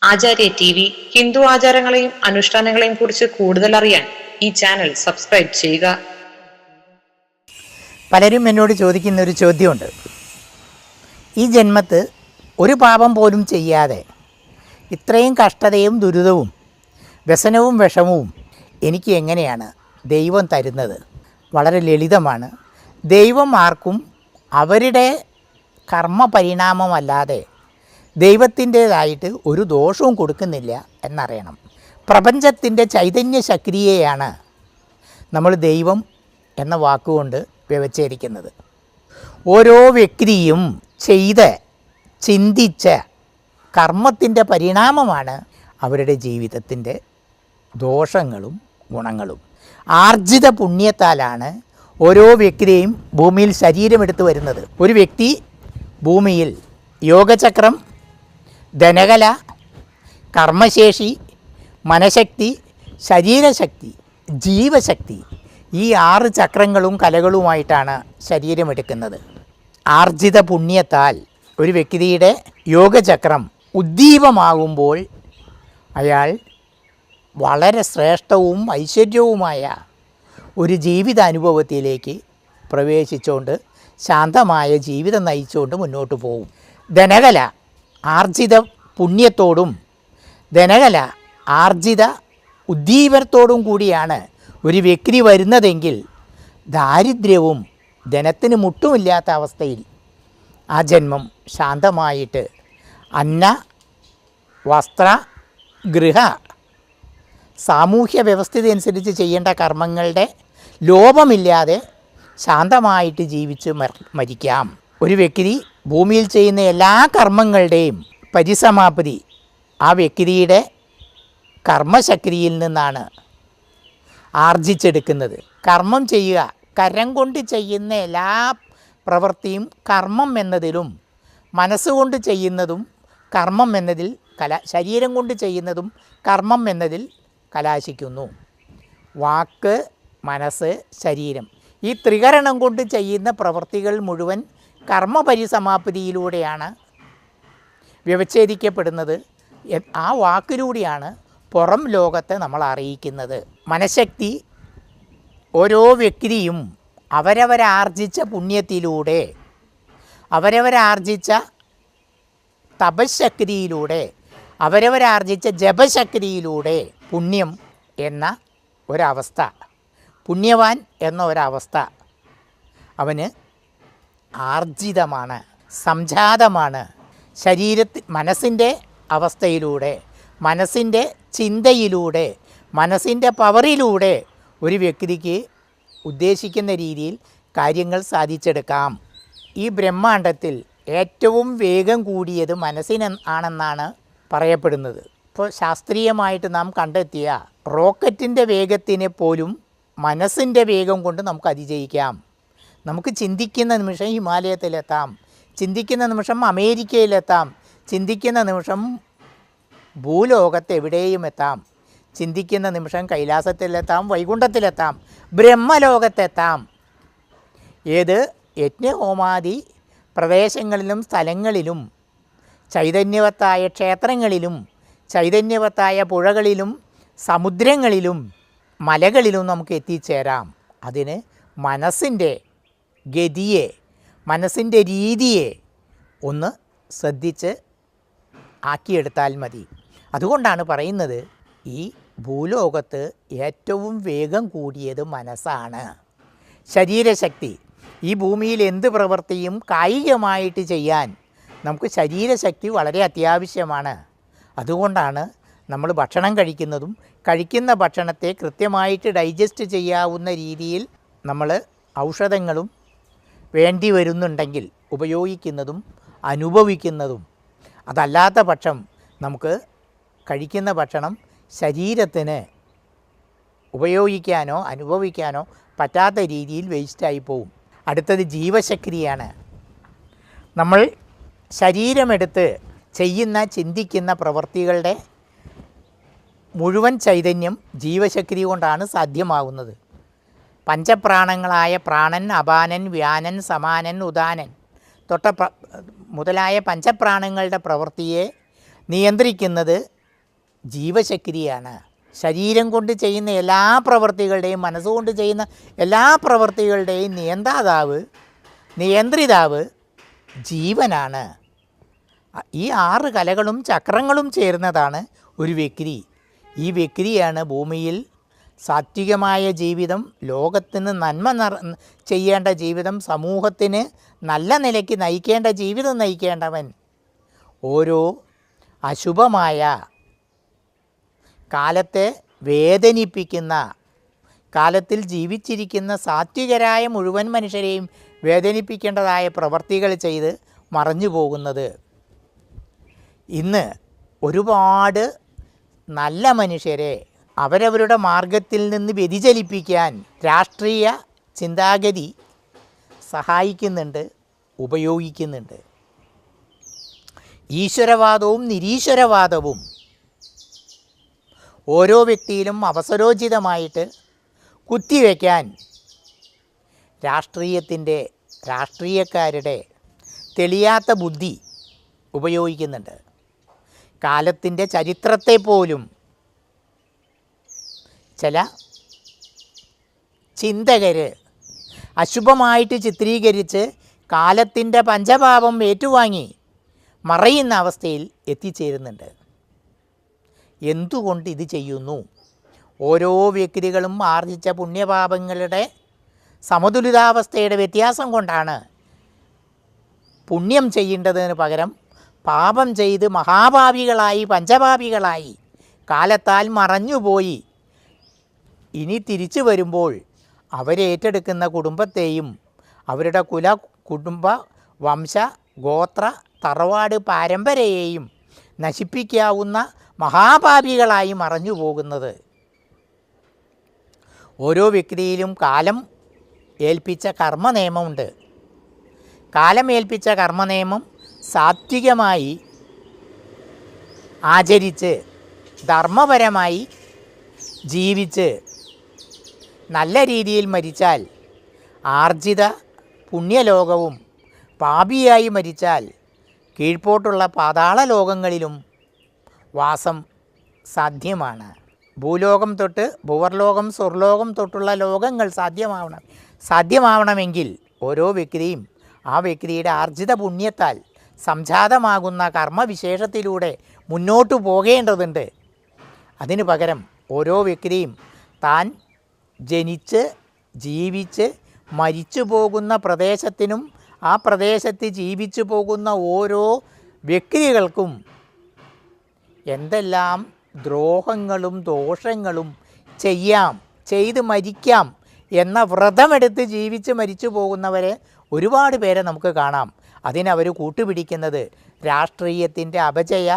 ആചാര്യ T V Hindu ആചാരങ്ങളെയും അനുഷ്ഠാനങ്ങളെയും കുറിച്ച് കൂടുതൽ അറിയാൻ ഈ ചാനൽ സബ്സ്ക്രൈബ് ചെയ്യുക. പലരും എന്നോട് ചോദിക്കുന്ന ഒരു ചോദ്യമുണ്ട്. ഈ ജന്മത്ത് ഒരു പാപം പോലും ചെയ്യാതെ ഇത്രയും കഷ്ടതയും ദുരിതവും വ്യസനവും വിഷമവും എനിക്ക് എങ്ങനെയാണ് ദൈവം തരുന്നത്? വളരെ ലളിതമാണ്. ദൈവം ആർക്കും അവരുടെ കർമ്മ പരിണാമമല്ലാതെ ദൈവത്തിൻ്റേതായിട്ട് ഒരു ദോഷവും കൊടുക്കുന്നില്ല എന്നറിയണം. പ്രപഞ്ചത്തിൻ്റെ ചൈതന്യ ശക്തിയെയാണ് നമ്മൾ ദൈവം എന്ന വാക്കുകൊണ്ട് വ്യവച്ഛേദിക്കുന്നത്. ഓരോ വ്യക്തിയും ചെയ്ത് ചിന്തിച്ച് കർമ്മത്തിൻ്റെ പരിണാമമാണ് അവരുടെ ജീവിതത്തിൻ്റെ ദോഷങ്ങളും ഗുണങ്ങളും. ആർജിത പുണ്യത്താലാണ് ഓരോ വ്യക്തിയും ഭൂമിയിൽ ശരീരമെടുത്ത് വരുന്നത്. ഒരു വ്യക്തി ഭൂമിയിൽ യോഗചക്രം, ധനകല, കർമ്മശേഷി, മനഃശക്തി, ശരീരശക്തി, ജീവശക്തി, ഈ 6 ചക്രങ്ങളും കലകളുമായിട്ടാണ് ശരീരമെടുക്കുന്നത്. ആർജിത പുണ്യത്താൽ ഒരു വ്യക്തിയുടെ യോഗചക്രം ഉദ്ദീപമാകുമ്പോൾ അയാൾ വളരെ ശ്രേഷ്ഠവും ഐശ്വര്യവുമായ ഒരു ജീവിതാനുഭവത്തിലേക്ക് പ്രവേശിച്ചുകൊണ്ട് ശാന്തമായ ജീവിതം നയിച്ചുകൊണ്ട് മുന്നോട്ട് പോകും. ധനകല ആർജിത പുണ്യത്തോടും ധനകല ആർജിത ഉദ്ദീപനത്തോടും കൂടിയാണ് ഒരു വ്യക്തി വരുന്നതെങ്കിൽ ദാരിദ്ര്യവും ധനത്തിന് മുട്ടുമില്ലാത്ത അവസ്ഥയിൽ ആ ജന്മം ശാന്തമായിട്ട് അന്ന, വസ്ത്ര, ഗൃഹ, സാമൂഹ്യ വ്യവസ്ഥിതി അനുസരിച്ച് ചെയ്യേണ്ട കർമ്മങ്ങളുടെ ലോപമില്ലാതെ ശാന്തമായിട്ട് ജീവിച്ച് മരിക്കാം. ഒരു വ്യക്തി ഭൂമിയിൽ ചെയ്യുന്ന എല്ലാ കർമ്മങ്ങളുടെയും പരിസമാപ്തി ആ വ്യക്തിയുടെ കർമ്മശക്തിയിൽ നിന്നാണ് ആർജിച്ചെടുക്കുന്നത്. കർമ്മം ചെയ്യുക, കരം കൊണ്ട് ചെയ്യുന്ന എല്ലാ പ്രവൃത്തിയും കർമ്മം എന്നതിലും, മനസ്സുകൊണ്ട് ചെയ്യുന്നതും കർമ്മം എന്നതിൽ ശരീരം കൊണ്ട് ചെയ്യുന്നതും കർമ്മം എന്നതിൽ കലാശിക്കുന്നു. വാക്ക്, മനസ്സ്, ശരീരം, ഈ ത്രികരണം കൊണ്ട് ചെയ്യുന്ന പ്രവൃത്തികൾ മുഴുവൻ കർമ്മപരിസമാപ്തിയിലൂടെയാണ് വ്യവച്ഛേദിക്കപ്പെടുന്നത്. ആ വാക്കിലൂടെയാണ് പുറം ലോകത്തെ നമ്മൾ അറിയിക്കുന്നത്. മനഃശക്തി ഓരോ വ്യക്തിയും അവരവരാർജിച്ച പുണ്യത്തിലൂടെ, അവരവരാർജിച്ച തപശക്തിയിലൂടെ, അവരവരാർജിച്ച ജപശക്തിയിലൂടെ പുണ്യം എന്ന ഒരവസ്ഥ, പുണ്യവാൻ എന്ന ഒരവസ്ഥ അവന് ആർജിതമാണ്, സംജാതമാണ്. മനസ്സിൻ്റെ അവസ്ഥയിലൂടെ, മനസ്സിൻ്റെ ചിന്തയിലൂടെ, മനസ്സിൻ്റെ പവറിലൂടെ ഒരു വ്യക്തിക്ക് ഉദ്ദേശിക്കുന്ന രീതിയിൽ കാര്യങ്ങൾ സാധിച്ചെടുക്കാം. ഈ ബ്രഹ്മാണ്ടത്തിൽ ഏറ്റവും വേഗം കൂടിയത് മനസ്സിനാണെന്നാണ് പറയപ്പെടുന്നത്. ഇപ്പോൾ ശാസ്ത്രീയമായിട്ട് നാം കണ്ടെത്തിയ റോക്കറ്റിൻ്റെ വേഗത്തിനെ പോലും മനസ്സിൻ്റെ വേഗം കൊണ്ട് നമുക്ക് അതിജയിക്കാം. നമുക്ക് ചിന്തിക്കുന്ന നിമിഷം ഹിമാലയത്തിലെത്താം, ചിന്തിക്കുന്ന നിമിഷം അമേരിക്കയിലെത്താം, ചിന്തിക്കുന്ന നിമിഷം ഭൂലോകത്ത് എവിടെയും എത്താം, ചിന്തിക്കുന്ന നിമിഷം കൈലാസത്തിലെത്താം, വൈകുണ്ഠത്തിലെത്താം, ബ്രഹ്മലോകത്തെത്താം. ഏത് യജ്ഞഹോമാദി പ്രദേശങ്ങളിലും സ്ഥലങ്ങളിലും, ചൈതന്യവത്തായ ക്ഷേത്രങ്ങളിലും, ചൈതന്യവത്തായ പുഴകളിലും, സമുദ്രങ്ങളിലും, മലകളിലും നമുക്ക് എത്തിച്ചേരാം. അതിന് മനസ്സിൻ്റെ ഗതിയെ, മനസ്സിൻ്റെ രീതിയെ ഒന്ന് ശ്രദ്ധിച്ച് ആക്കിയെടുത്താൽ മതി. അതുകൊണ്ടാണ് പറയുന്നത്, ഈ ഭൂലോകത്ത് ഏറ്റവും വേഗം കൂടിയത് മനസ്സാണ്. ശരീരശക്തി, ഈ ഭൂമിയിൽ എന്ത് പ്രവൃത്തിയും കായികമായിട്ട് ചെയ്യാൻ നമുക്ക് ശരീരശക്തി വളരെ അത്യാവശ്യമാണ്. അതുകൊണ്ടാണ് നമ്മൾ ഭക്ഷണം കഴിക്കുന്നതും കഴിക്കുന്ന ഭക്ഷണത്തെ കൃത്യമായിട്ട് ഡൈജസ്റ്റ് ചെയ്യാവുന്ന രീതിയിൽ നമ്മൾ ഔഷധങ്ങളും വേണ്ടി വരുന്നുണ്ടെങ്കിൽ ഉപയോഗിക്കുന്നതും അനുഭവിക്കുന്നതും. അതല്ലാത്ത പക്ഷം നമുക്ക് കഴിക്കുന്ന ഭക്ഷണം ശരീരത്തിന് ഉപയോഗിക്കാനോ അനുഭവിക്കാനോ പറ്റാത്ത രീതിയിൽ വേസ്റ്റായി പോവും. അടുത്തത് ജീവശക്തിയാണ്. നമ്മൾ ശരീരമെടുത്ത് ചെയ്യുന്ന ചിന്തിക്കുന്ന പ്രവൃത്തികളുടെ മുഴുവൻ ചൈതന്യം ജീവശക്തി കൊണ്ടാണ് സാധ്യമാകുന്നത്. പഞ്ചപ്രാണങ്ങളായ പ്രാണൻ, അപാനൻ, വ്യാനൻ, സമാനൻ, ഉദാനൻ മുതലായ പഞ്ചപ്രാണങ്ങളുടെ പ്രവൃത്തിയെ നിയന്ത്രിക്കുന്നത് ജീവശക്തിയാണ്. ശരീരം കൊണ്ട് ചെയ്യുന്ന എല്ലാ പ്രവൃത്തികളുടെയും മനസ്സുകൊണ്ട് ചെയ്യുന്ന എല്ലാ പ്രവൃത്തികളുടെയും നിയന്ത്രിതാവ് ജീവനാണ്. ഈ 6 കലകളും ചക്രങ്ങളും ചേർന്നതാണ് ഒരു വ്യക്തി. ഈ വ്യക്തിയാണ് ഭൂമിയിൽ സാത്വികമായ ജീവിതം, ലോകത്തിന് നന്മ ചെയ്യേണ്ട ജീവിതം, സമൂഹത്തിന് നല്ല നിലയ്ക്ക് നയിക്കേണ്ട ജീവിതം നയിക്കേണ്ടവൻ. ഓരോ അശുഭമായ കാലത്തെ വേദനിപ്പിക്കുന്ന, കാലത്തിൽ ജീവിച്ചിരിക്കുന്ന സാത്വികരായ മുഴുവൻ മനുഷ്യരെയും വേദനിപ്പിക്കേണ്ടതായ പ്രവർത്തികൾ ചെയ്ത് മറഞ്ഞു പോകുന്നത്. ഇന്ന് ഒരുപാട് നല്ല മനുഷ്യരെ അവരവരുടെ മാർഗത്തിൽ നിന്ന് വ്യതിചലിപ്പിക്കാൻ രാഷ്ട്രീയ ചിന്താഗതി സഹായിക്കുന്നുണ്ട്, ഉപയോഗിക്കുന്നുണ്ട്. ഈശ്വരവാദവും നിരീശ്വരവാദവും ഓരോ വ്യക്തിയിലും അവസരോചിതമായിട്ട് കുത്തിവെക്കാൻ രാഷ്ട്രീയക്കാരുടെ തെളിയാത്ത ബുദ്ധി ഉപയോഗിക്കുന്നുണ്ട്. കാലത്തിൻ്റെ ചരിത്രത്തെ പോലും ചില ചിന്തകർ അശുഭമായിട്ട് ചിത്രീകരിച്ച് കാലത്തിൻ്റെ പഞ്ചപാപം ഏറ്റുവാങ്ങി മറയുന്ന അവസ്ഥയിൽ എത്തിച്ചേരുന്നുണ്ട്. എന്തുകൊണ്ട് ഇത് ചെയ്യുന്നു? ഓരോ വ്യക്തികളും ആർജിച്ച പുണ്യപാപങ്ങളുടെ സമതുലിതാവസ്ഥയുടെ വ്യത്യാസം കൊണ്ടാണ് പുണ്യം ചെയ്യേണ്ടതിന് പകരം പാപം ചെയ്ത് മഹാപാപികളായി, പഞ്ചപാപികളായി കാലത്താൽ മറഞ്ഞുപോയി. ഇനി തിരിച്ചു വരുമ്പോൾ അവരേറ്റെടുക്കുന്ന കുടുംബത്തെയും അവരുടെ കുടുംബ വംശ ഗോത്ര തറവാട് പാരമ്പര്യയെയും നശിപ്പിക്കാവുന്ന മഹാപാപികളായി മറഞ്ഞു പോകുന്നത്. ഓരോ വ്യക്തിയിലും കാലം ഏൽപ്പിച്ച കർമ്മനിയമമുണ്ട്. കാലം ഏൽപ്പിച്ച കർമ്മനിയമം സാത്വികമായി ആചരിച്ച് ധർമ്മപരമായി ജീവിച്ച് നല്ല രീതിയിൽ മരിച്ചാൽ ആർജിത പുണ്യലോകവും, പാപിയായി മരിച്ചാൽ കീഴ്പോട്ടുള്ള പാതാള ലോകങ്ങളിലും വാസം സാധ്യമാണ്. ഭൂലോകം തൊട്ട് ഭുവർലോകം, സ്വർലോകം തൊട്ടുള്ള ലോകങ്ങൾ സാധ്യമാവണമെങ്കിൽ ഓരോ വ്യക്തിയും ആ വ്യക്തിയുടെ ആർജിത പുണ്യത്താൽ സംജാതമാകുന്ന കർമ്മവിശേഷത്തിലൂടെ മുന്നോട്ടു പോകേണ്ടതുണ്ട്. അതിനു പകരം ഓരോ വ്യക്തിയും താൻ ജനിച്ച് ജീവിച്ച് മരിച്ചു പോകുന്ന പ്രദേശത്തിനും ആ പ്രദേശത്ത് ജീവിച്ചു പോകുന്ന ഓരോ വ്യക്തികൾക്കും എന്തെല്ലാം ദ്രോഹങ്ങളും ദോഷങ്ങളും ചെയ്ത് മരിക്കാം എന്ന വ്രതമെടുത്ത് ജീവിച്ച് മരിച്ചു പോകുന്നവരെ ഒരുപാട് പേരെ നമുക്ക് കാണാം. അതിനവർ കൂട്ടുപിടിക്കുന്നത് രാഷ്ട്രീയത്തിൻ്റെ അപജയ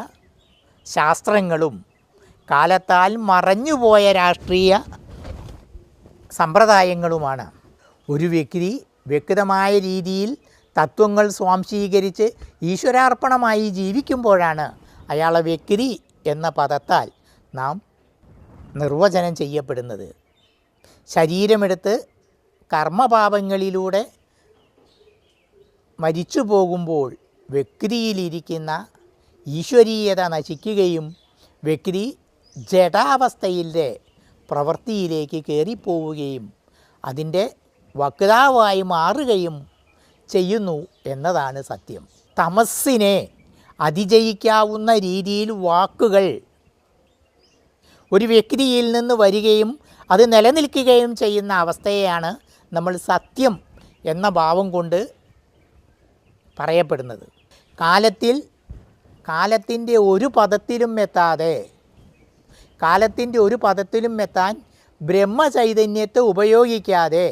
ശാസ്ത്രങ്ങളും കാലത്താൽ മറഞ്ഞുപോയ രാഷ്ട്രീയ സമ്പ്രദായങ്ങളുമാണ്. ഒരു വ്യക്തി വ്യക്തമായ രീതിയിൽ തത്വങ്ങൾ സ്വാംശീകരിച്ച് ഈശ്വരാർപ്പണമായി ജീവിക്കുമ്പോഴാണ് അയാളെ വ്യക്തി എന്ന പദത്താൽ നാം നിർവചനം ചെയ്യപ്പെടുന്നത്. ശരീരമെടുത്ത് കർമ്മപാപങ്ങളിലൂടെ മരിച്ചു പോകുമ്പോൾ വ്യക്തിയിലിരിക്കുന്ന ഈശ്വരീയത നശിക്കുകയും വ്യക്തി ജഡാവസ്ഥയിലെ പ്രവൃത്തിയിലേക്ക് കയറിപ്പോവുകയും അതിൻ്റെ വക്താവായി മാറുകയും ചെയ്യുന്നു എന്നതാണ് സത്യം. തമസ്സിനെ അതിജയിക്കാവുന്ന രീതിയിൽ വാക്കുകൾ ഒരു വ്യക്തിയിൽ നിന്ന് വരികയും അത് നിലനിൽക്കുകയും ചെയ്യുന്ന അവസ്ഥയെയാണ് നമ്മൾ സത്യം എന്ന ഭാവം കൊണ്ട് പറയപ്പെടുന്നത്. കാലത്തിൻ്റെ ഒരു പദത്തിലും എത്താൻ ബ്രഹ്മചൈതന്യത്തെ ഉപയോഗിക്കാതെ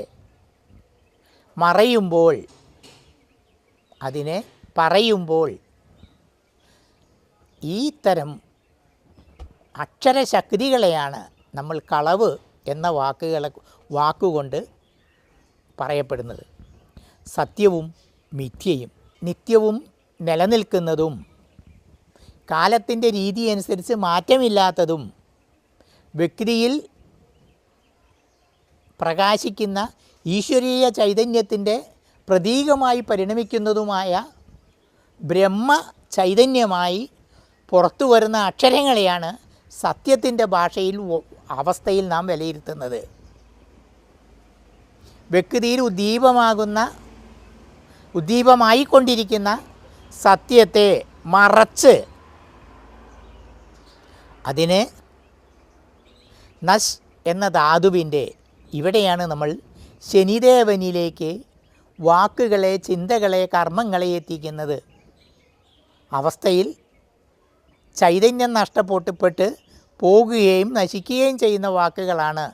പറയുമ്പോൾ ഈ തരം അക്ഷരശക്തികളെയാണ് നമ്മൾ കളവ് എന്ന വാക്കുകൊണ്ട് പറയപ്പെടുന്നത്. സത്യവും മിഥ്യയും നിത്യവും നിലനിൽക്കുന്നതും കാലത്തിൻ്റെ രീതി അനുസരിച്ച് മാറ്റമില്ലാത്തതും വ്യക്തിയിൽ പ്രകാശിക്കുന്ന ഈശ്വരീയ ചൈതന്യത്തിൻ്റെ പ്രതീകമായി പരിണമിക്കുന്നതുമായ ബ്രഹ്മ ചൈതന്യമായി പുറത്തു വരുന്ന അക്ഷരങ്ങളെയാണ് സത്യത്തിൻ്റെ ഭാഷയിൽ അവസ്ഥയിൽ നാം വിലയിരുത്തുന്നത്. വ്യക്തിയിൽ ഉദ്ദീപമായിക്കൊണ്ടിരിക്കുന്ന സത്യത്തെ മറച്ച് അതിന് നശ് എന്ന ധാതുവിൻ്റെ ഇവിടെയാണ് നമ്മൾ ശനിദേവനിലേക്ക് വാക്കുകളെ, ചിന്തകളെ, കർമ്മങ്ങളെ എത്തിക്കുന്നത്. അവസ്ഥയിൽ ചൈതന്യം നഷ്ടപ്പെട്ട് പോകുകയും നശിക്കുകയും ചെയ്യുന്ന വാക്കുകളാണ്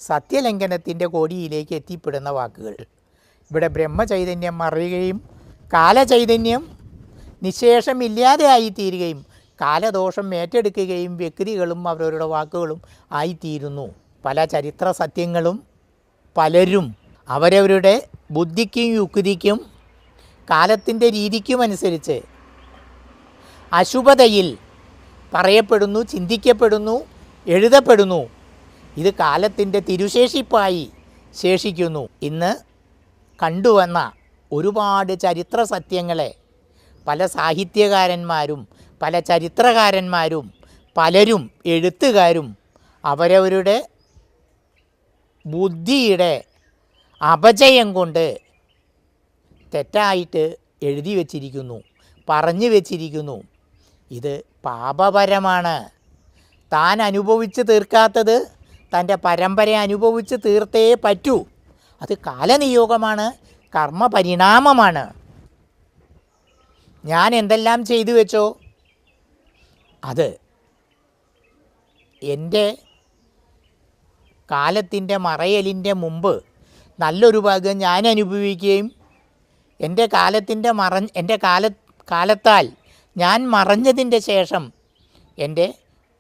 സത്യലംഘനത്തിൻ്റെ കോടിയിലേക്ക് എത്തിപ്പെടുന്ന വാക്കുകൾ. ഇവിടെ ബ്രഹ്മചൈതന്യം മറയുകയും കാലചൈതന്യം നിശേഷമില്ലാതെ ആയിത്തീരുകയും കാലദോഷം ഏറ്റെടുക്കുകയും വ്യക്തികളും അവരവരുടെ വാക്കുകളും ആയിത്തീരുന്നു. പല ചരിത്ര സത്യങ്ങളും പലരും അവരവരുടെ ബുദ്ധിക്കും യുക്തിക്കും കാലത്തിൻ്റെ രീതിക്കുമനുസരിച്ച് അശുഭതയിൽ പറയപ്പെടുന്നു, ചിന്തിക്കപ്പെടുന്നു, എഴുതപ്പെടുന്നു. ഇത് കാലത്തിൻ്റെ തിരുശേഷിപ്പായി ശേഷിക്കുന്നു. ഇന്ന് കണ്ടുവന്ന ഒരുപാട് ചരിത്ര സത്യങ്ങളെ പല സാഹിത്യകാരന്മാരും പല ചരിത്രകാരന്മാരും പലരും എഴുത്തുകാരും അവരവരുടെ ബുദ്ധിയുടെ അപജയം കൊണ്ട് തെറ്റായിട്ട് എഴുതി വച്ചിരിക്കുന്നു, പറഞ്ഞു വച്ചിരിക്കുന്നു. ഇത് പാപപരമാണ്. താൻ അനുഭവിച്ച് തീർക്കാത്തത് തൻ്റെ പരമ്പര അനുഭവിച്ച് തീർത്തേ പറ്റൂ. അത് കാലനിയോഗമാണ്, കർമ്മപരിണാമമാണ്. ഞാൻ എന്തെല്ലാം ചെയ്തു വെച്ചോ അത് എൻ്റെ കാലത്തിൻ്റെ മറയലിൻ്റെ മുമ്പ് നല്ലൊരു ഭാഗം ഞാൻ അനുഭവിക്കുകയും എൻ്റെ കാലത്താൽ ഞാൻ മറഞ്ഞതിൻ്റെ ശേഷം എൻ്റെ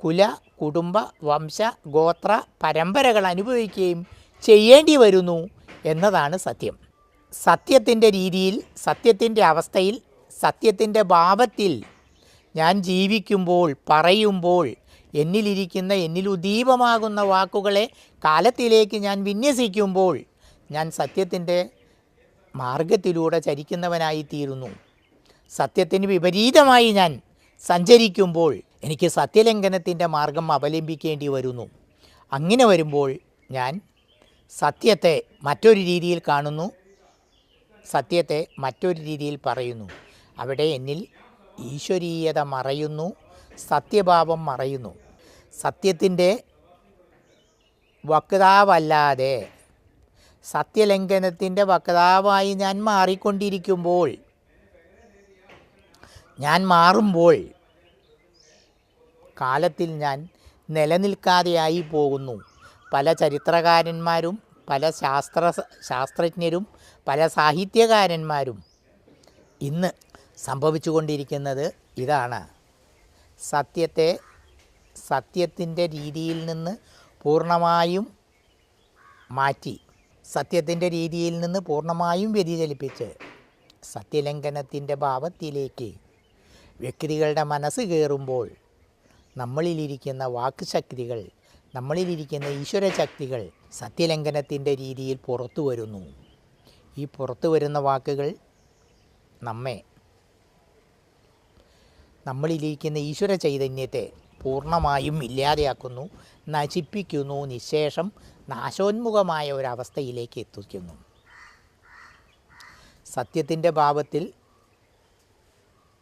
കുല, കുടുംബ, വംശ, ഗോത്ര പരമ്പരകൾ അനുഭവിക്കുകയും ചെയ്യേണ്ടി വരുന്നു എന്നതാണ് സത്യം. സത്യത്തിൻ്റെ രീതിയിൽ, സത്യത്തിൻ്റെ അവസ്ഥയിൽ, സത്യത്തിൻ്റെ ഭാവത്തിൽ ഞാൻ ജീവിക്കുമ്പോൾ, പറയുമ്പോൾ, എന്നിൽ ഉദ്ദീപമാകുന്ന വാക്കുകളെ കാലത്തിലേക്ക് ഞാൻ വിന്യസിക്കുമ്പോൾ ഞാൻ സത്യത്തിൻ്റെ മാർഗത്തിലൂടെ ചരിക്കുന്നവനായിത്തീരുന്നു. സത്യത്തിന് വിപരീതമായി ഞാൻ സഞ്ചരിക്കുമ്പോൾ എനിക്ക് സത്യലംഘനത്തിൻ്റെ മാർഗം അവലംബിക്കേണ്ടി വരുന്നു. അങ്ങനെ വരുമ്പോൾ ഞാൻ സത്യത്തെ മറ്റൊരു രീതിയിൽ കാണുന്നു, സത്യത്തെ മറ്റൊരു രീതിയിൽ പറയുന്നു. അവിടെ എന്നിൽ ഈശ്വരീയത മറയുന്നു, സത്യഭാവം മറയുന്നു. സത്യത്തിൻ്റെ വക്താവല്ലാതെ സത്യലംഘനത്തിൻ്റെ വക്താവായി ഞാൻ മാറിക്കൊണ്ടിരിക്കുമ്പോൾ, ഞാൻ മാറുമ്പോൾ കാലത്തിൽ ഞാൻ നിലനിൽക്കാതെയായി പോകുന്നു. പല ചരിത്രകാരന്മാരും പല ശാസ്ത്രജ്ഞരും പല സാഹിത്യകാരന്മാരും ഇന്ന് സംഭവിച്ചു കൊണ്ടിരിക്കുന്നത് ഇതാണ്. സത്യത്തിൻ്റെ രീതിയിൽ നിന്ന് പൂർണ്ണമായും മാറ്റി, സത്യത്തിൻ്റെ രീതിയിൽ നിന്ന് പൂർണ്ണമായും വ്യതിചലിപ്പിച്ച് സത്യലംഘനത്തിൻ്റെ ഭാവത്തിലേക്ക് വ്യക്തികളുടെ മനസ്സ് കയറുമ്പോൾ നമ്മളിലിരിക്കുന്ന വാക്ശക്തികൾ, നമ്മളിലിരിക്കുന്ന ഈശ്വരശക്തികൾ സത്യലംഘനത്തിൻ്റെ രീതിയിൽ പുറത്തു വരുന്നു. ഈ പുറത്തു വരുന്ന വാക്കുകൾ നമ്മളിലിരിക്കുന്ന ഈശ്വര ചൈതന്യത്തെ പൂർണ്ണമായും ഇല്ലാതെയാക്കുന്നു, നശിപ്പിക്കുന്നു, നിശേഷം നാശോന്മുഖമായ ഒരവസ്ഥയിലേക്ക് എത്തിക്കുന്നു. സത്യത്തിൻ്റെ ഭാവത്തിൽ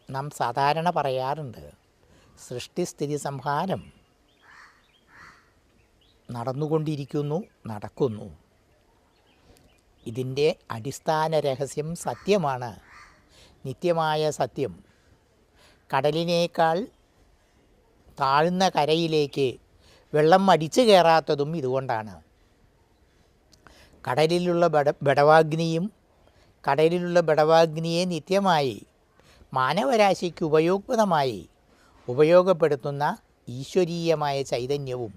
നാം സാധാരണ പറയാറുണ്ട്, സൃഷ്ടിസ്ഥിതി സംഹാരം നടക്കുന്നു. ഇതിൻ്റെ അടിസ്ഥാന രഹസ്യം സത്യമാണ്, നിത്യമായ സത്യം. കടലിനേക്കാൾ താഴ്ന്ന കരയിലേക്ക് വെള്ളം അടിച്ചു കയറാത്തതും ഇതുകൊണ്ടാണ്. കടലിലുള്ള ബടവാഗ്നിയെ നിത്യമായി മാനവരാശിക്ക് ഉപയോഗപ്പെടുത്തുന്ന ഈശ്വരീയമായ ചൈതന്യവും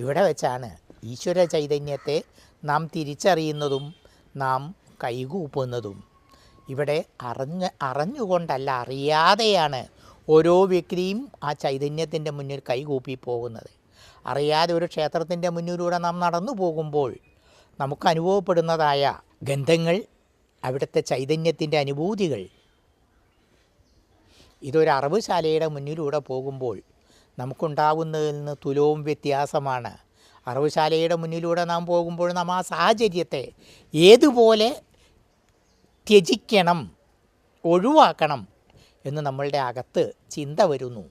ഇവിടെ വെച്ചാണ് ഈശ്വര ചൈതന്യത്തെ നാം തിരിച്ചറിയുന്നതും നാം കൈകൂപ്പുന്നതും. ഇവിടെ അറിഞ്ഞുകൊണ്ടല്ല, അറിയാതെയാണ് ഓരോ വ്യക്തിയും ആ ചൈതന്യത്തിൻ്റെ മുന്നിൽ കൈകൂപ്പി പോകുന്നത്. അറിയാതെ ഒരു ക്ഷേത്രത്തിൻ്റെ മുന്നിലൂടെ നാം നടന്നു പോകുമ്പോൾ നമുക്ക് അനുഭവപ്പെടുന്നതായ ഗന്ധങ്ങൾ, അവിടുത്തെ ചൈതന്യത്തിൻ്റെ അനുഭൂതികൾ, ഇതൊരു അറവുശാലയുടെ മുന്നിലൂടെ പോകുമ്പോൾ നമുക്കുണ്ടാകുന്നതിൽ നിന്ന് തുലവും വ്യത്യാസമാണ്. അറവുശാലയുടെ മുന്നിലൂടെ നാം പോകുമ്പോൾ നാം ആ സാഹചര്യത്തെ ഏതുപോലെ ത്യജിക്കണം, ഒഴിവാക്കണം എന്ന് നമ്മളുടെ അകത്ത് ചിന്ത വരുന്നു.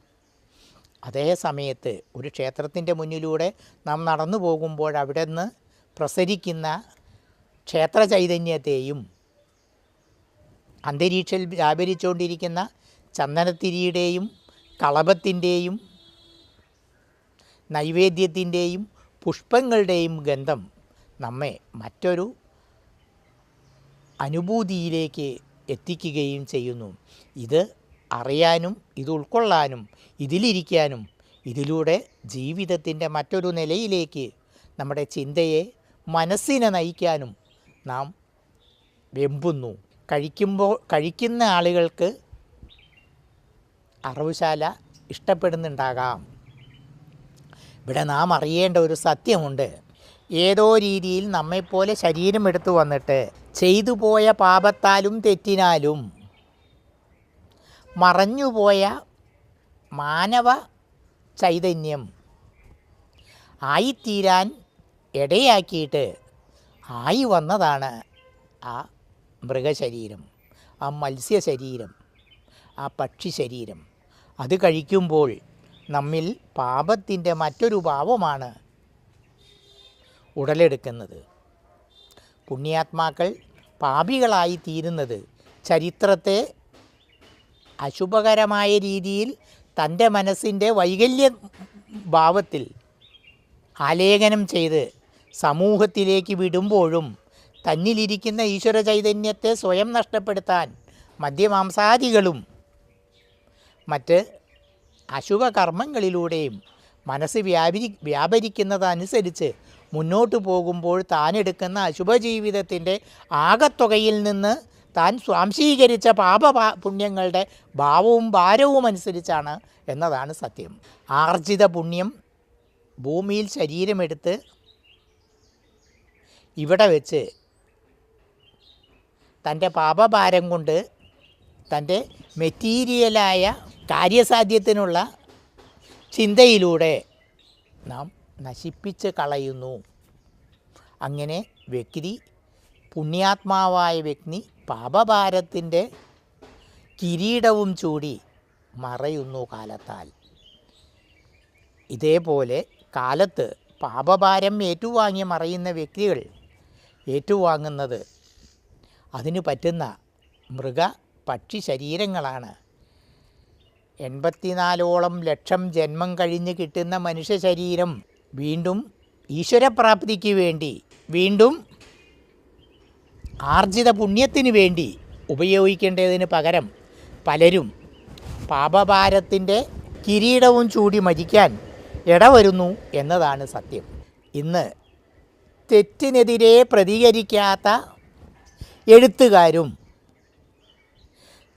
അതേ സമയത്ത് ഒരു ക്ഷേത്രത്തിൻ്റെ മുന്നിലൂടെ നാം നടന്നു പോകുമ്പോൾ അവിടെ നിന്ന് പ്രസരിക്കുന്ന ക്ഷേത്ര ചൈതന്യത്തെയും അന്തരീക്ഷത്തിൽ വ്യാപരിച്ചുകൊണ്ടിരിക്കുന്ന ചന്ദനത്തിരിയുടെയും കളഭത്തിൻ്റെയും നൈവേദ്യത്തിൻ്റെയും പുഷ്പങ്ങളുടെയും ഗന്ധം നമ്മെ മറ്റൊരു അനുഭൂതിയിലേക്ക് എത്തിക്കുകയും ചെയ്യുന്നു. ഇത് അറിയാനും ഇത് ഉൾക്കൊള്ളാനും ഇതിലിരിക്കാനും ഇതിലൂടെ ജീവിതത്തിൻ്റെ മറ്റൊരു നിലയിലേക്ക് നമ്മുടെ ചിന്തയെ, മനസ്സിനെ നയിക്കാനും നാം വെമ്പുന്നു. കഴിക്കുന്ന ആളുകൾക്ക് അറവുശാല ഇഷ്ടപ്പെടുന്നുണ്ടാകാം. ഇവിടെ നാം അറിയേണ്ട ഒരു സത്യമുണ്ട്. ഏതോ രീതിയിൽ നമ്മെപ്പോലെ ശരീരം എടുത്തു വന്നിട്ട് ചെയ്തു പോയ പാപത്താലും തെറ്റിനാലും മറഞ്ഞുപോയ മാനവ ചൈതന്യം ആയിത്തീരാൻ ഇടയാക്കിയിട്ട് ആയി വന്നതാണ് ആ മൃഗശരീരം, ആ മത്സ്യശരീരം, ആ പക്ഷി ശരീരം. അത് കഴിക്കുമ്പോൾ നമ്മിൽ പാപത്തിൻ്റെ മറ്റൊരു ഭാവമാണ് ഉടലെടുക്കുന്നത്. പുണ്യാത്മാക്കൾ പാപികളായി തീരുന്നത് ചരിത്രത്തെ അശുഭകരമായ രീതിയിൽ തൻ്റെ മനസ്സിൻ്റെ വൈകല്യ ഭാവത്തിൽ ആലേഖനം ചെയ്ത് സമൂഹത്തിലേക്ക് വിടുമ്പോഴും തന്നിലിരിക്കുന്ന ഈശ്വര ചൈതന്യത്തെ സ്വയം നഷ്ടപ്പെടുത്താൻ മദ്യമാംസാദികളും മറ്റ് അശുഭകർമ്മങ്ങളിലൂടെയും മനസ്സ് വ്യാപരിക്കുന്നതനുസരിച്ച് മുന്നോട്ട് പോകുമ്പോൾ താനെടുക്കുന്ന അശുഭജീവിതത്തിൻ്റെ ആകത്തുകയിൽ നിന്ന് താൻ സ്വാംശീകരിച്ച പുണ്യങ്ങളുടെ ഭാവവും ഭാരവും അനുസരിച്ചാണ് എന്നതാണ് സത്യം. ആർജിത പുണ്യം ഭൂമിയിൽ ശരീരമെടുത്ത് ഇവിടെ വെച്ച് തൻ്റെ പാപഭാരം കൊണ്ട് തൻ്റെ മെറ്റീരിയലായ കാര്യസാധ്യത്തിനുള്ള ചിന്തയിലൂടെ നാം നശിപ്പിച്ച് കളയുന്നു. അങ്ങനെ വ്യക്തി, പുണ്യാത്മാവായ വ്യക്തി പാപഭാരത്തിൻ്റെ കിരീടവും ചൂടി മറയുന്നു കാലത്താൽ. ഇതേപോലെ കാലത്ത് പാപഭാരം ഏറ്റുവാങ്ങി മറയുന്ന വ്യക്തികൾ ഏറ്റുവാങ്ങുന്നത് അതിന് പറ്റുന്ന മൃഗ പക്ഷി ശരീരങ്ങളാണ്. 84 ലക്ഷം ജന്മം കഴിഞ്ഞ് കിട്ടുന്ന മനുഷ്യ ശരീരം വീണ്ടും ഈശ്വരപ്രാപ്തിക്ക് വേണ്ടി, വീണ്ടും ആർജിത പുണ്യത്തിന് വേണ്ടി ഉപയോഗിക്കേണ്ടതിന് പകരം പലരും പാപഭാരത്തിൻ്റെ കിരീടവും ചൂടി മരിക്കാൻ ഇടവരുന്നു എന്നതാണ് സത്യം. ഇന്ന് തെറ്റിനെതിരെ പ്രതികരിക്കാത്ത എഴുത്തുകാരും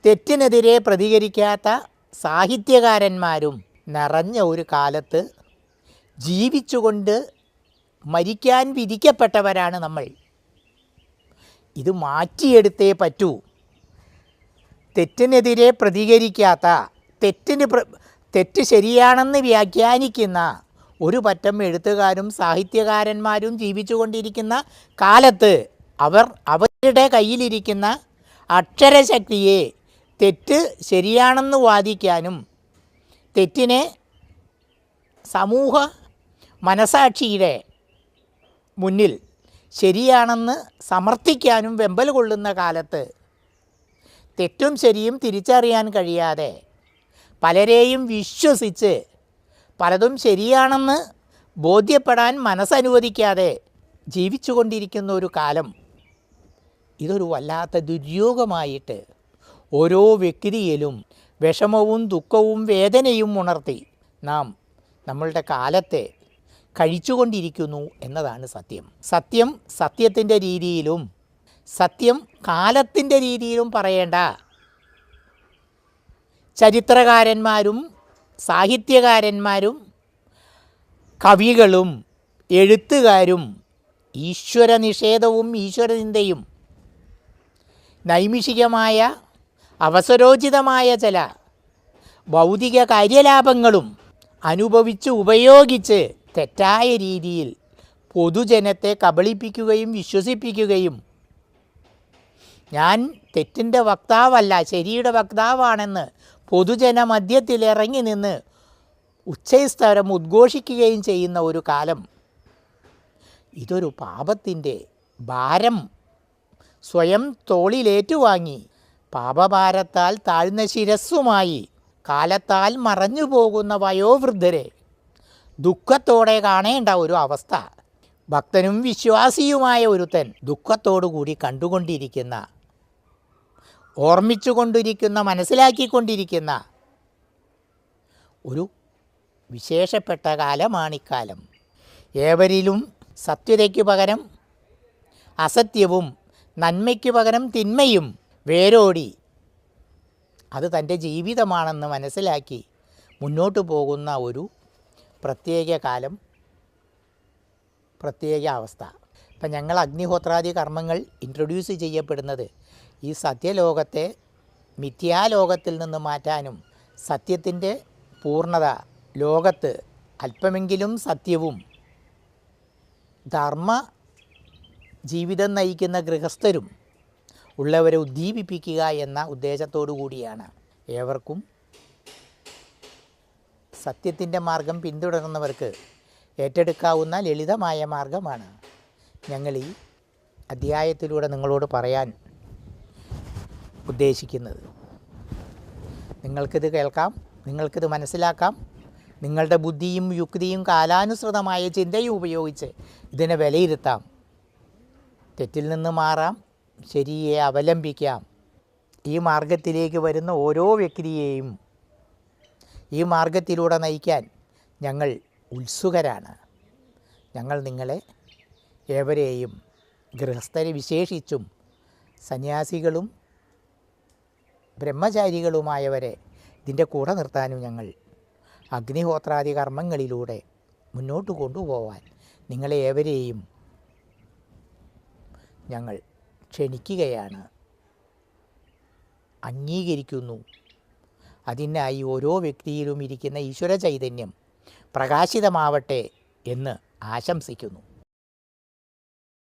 തെറ്റിനെതിരെ പ്രതികരിക്കാത്ത സാഹിത്യകാരന്മാരും നിറഞ്ഞ ഒരു കാലത്ത് ജീവിച്ചുകൊണ്ട് മരിക്കാൻ വിധിക്കപ്പെട്ടവരാണ് നമ്മൾ. ഇത് മാറ്റിയെടുത്തേ പറ്റൂ. തെറ്റിനെതിരെ പ്രതികരിക്കാത്ത, തെറ്റ് ശരിയാണെന്ന് വ്യാഖ്യാനിക്കുന്ന ഒരു പറ്റം എഴുത്തുകാരും സാഹിത്യകാരന്മാരും ജീവിച്ചുകൊണ്ടിരിക്കുന്ന കാലത്ത് അവരുടെ കയ്യിലിരിക്കുന്ന അക്ഷരശക്തിയെ തെറ്റ് ശരിയാണെന്ന് വാദിക്കാനും തെറ്റിനെ സമൂഹ മനസാക്ഷിയുടെ മുന്നിൽ ശരിയാണെന്ന് സമർത്ഥിക്കാനും വെമ്പൽ കൊള്ളുന്ന കാലത്ത് തെറ്റും ശരിയും തിരിച്ചറിയാൻ കഴിയാതെ പലരെയും വിശ്വസിച്ച് പലതും ശരിയാണെന്ന് ബോധ്യപ്പെടാൻ മനസ്സനുവദിക്കാതെ ജീവിച്ചുകൊണ്ടിരിക്കുന്ന ഒരു കാലം, ഇതൊരു വല്ലാത്ത ദുര്യോഗമായിട്ട് ഓരോ വ്യക്തിയിലും വിഷമവും ദുഃഖവും വേദനയും ഉണർത്തി നാം നമ്മളുടെ കാലത്തെ കഴിച്ചുകൊണ്ടിരിക്കുന്നു എന്നതാണ് സത്യം. സത്യം സത്യത്തിൻ്റെ രീതിയിലും സത്യം കാലത്തിൻ്റെ രീതിയിലും പറയേണ്ട ചരിത്രകാരന്മാരും സാഹിത്യകാരന്മാരും കവികളും എഴുത്തുകാരും ഈശ്വര നിഷേധവും ഈശ്വരനിന്ദയും നൈമിഷികമായ അവസരോചിതമായ ചില ഭൗതിക കാര്യലാഭങ്ങളും അനുഭവിച്ച് ഉപയോഗിച്ച് തെറ്റായ രീതിയിൽ പൊതുജനത്തെ കബളിപ്പിക്കുകയും വിശ്വസിപ്പിക്കുകയും ഞാൻ തെറ്റിൻ്റെ വക്താവല്ല ശരിയുടെ വക്താവാണെന്ന് പൊതുജന മധ്യത്തിലിറങ്ങി നിന്ന് ഉച്ചസ്ഥരം ഉദ്ഘോഷിക്കുകയും ചെയ്യുന്ന ഒരു കാലം, ഇതൊരു പാപത്തിൻ്റെ ഭാരം സ്വയം തോളിലേറ്റുവാങ്ങി പാപഭാരത്താൽ താഴ്ന്ന ശിരസ്സുമായി കാലത്താൽ മറഞ്ഞു പോകുന്ന വയോവൃദ്ധരെ ദുഃഖത്തോടെ കാണേണ്ട ഒരു അവസ്ഥ, ഭക്തനും വിശ്വാസിയുമായ ഒരുത്തൻ ദുഃഖത്തോടുകൂടി കണ്ടുകൊണ്ടിരിക്കുന്ന, ഓർമ്മിച്ചുകൊണ്ടിരിക്കുന്ന, മനസ്സിലാക്കിക്കൊണ്ടിരിക്കുന്ന ഒരു വിശേഷപ്പെട്ട കാലമാണിക്കാലം. ഏവരിലും സത്യതയ്ക്ക് പകരം അസത്യവും നന്മയ്ക്ക് പകരം തിന്മയും വേരോടി അത് തൻ്റെ ജീവിതമാണെന്ന് മനസ്സിലാക്കി മുന്നോട്ട് പോകുന്ന ഒരു പ്രത്യേക കാലം, പ്രത്യേക അവസ്ഥ. ഇപ്പം ഞങ്ങൾ അഗ്നിഹോത്രാദി കർമ്മങ്ങൾ ഇൻട്രൊഡ്യൂസ് ചെയ്യപ്പെടുന്നത് ഈ സത്യലോകത്തെ മിഥ്യാലോകത്തിൽ നിന്ന് മാറ്റാനും സത്യത്തിൻ്റെ പൂർണ്ണത ലോകത്ത് അല്പമെങ്കിലും സത്യവും ധർമ്മ ജീവിതം നയിക്കുന്ന ഗൃഹസ്ഥരും ഉള്ളവരെ ഉദ്ദീപിപ്പിക്കുക എന്ന ഉദ്ദേശത്തോടു കൂടിയാണ്. ഏവർക്കും സത്യത്തിൻ്റെ മാർഗം പിന്തുടരുന്നവർക്ക് ഏറ്റെടുക്കാവുന്ന ലളിതമായ മാർഗമാണ് ഞങ്ങൾ ഈ അധ്യായത്തിലൂടെ നിങ്ങളോട് പറയാൻ ഉദ്ദേശിക്കുന്നത്. നിങ്ങൾക്കിത് കേൾക്കാം, നിങ്ങൾക്കിത് മനസ്സിലാക്കാം. നിങ്ങളുടെ ബുദ്ധിയും യുക്തിയും കാലാനുസൃതമായ ചിന്തയും ഉപയോഗിച്ച് ഇതിനെ വിലയിരുത്താം. തെറ്റിൽ നിന്ന് മാറാം, ശരിയെ അവലംബിക്കാം. ഈ മാർഗത്തിലേക്ക് വരുന്ന ഓരോ വ്യക്തിയെയും ഈ മാർഗത്തിലൂടെ നയിക്കാൻ ഞങ്ങൾ ഉത്സുകരാണ്. ഞങ്ങൾ നിങ്ങളെ ഏവരെയും ഗൃഹസ്ഥരെ വിശേഷിച്ചും സന്യാസികളും ബ്രഹ്മചാരികളുമായവരെ ഇതിൻ്റെ കൂടെ നിർത്താനും ഞങ്ങൾ അഗ്നിഹോത്രാദി കർമ്മങ്ങളിലൂടെ മുന്നോട്ട് കൊണ്ടുപോകാൻ നിങ്ങളെ ഏവരെയും ഞങ്ങൾ ക്ഷണിക്കുകയാണ്, അംഗീകരിക്കുന്നു. അതിനായി ഓരോ വ്യക്തിയിലും ഇരിക്കുന്ന ഈശ്വര ചൈതന്യം പ്രകാശിതമാവട്ടെ എന്ന് ആശംസിക്കുന്നു.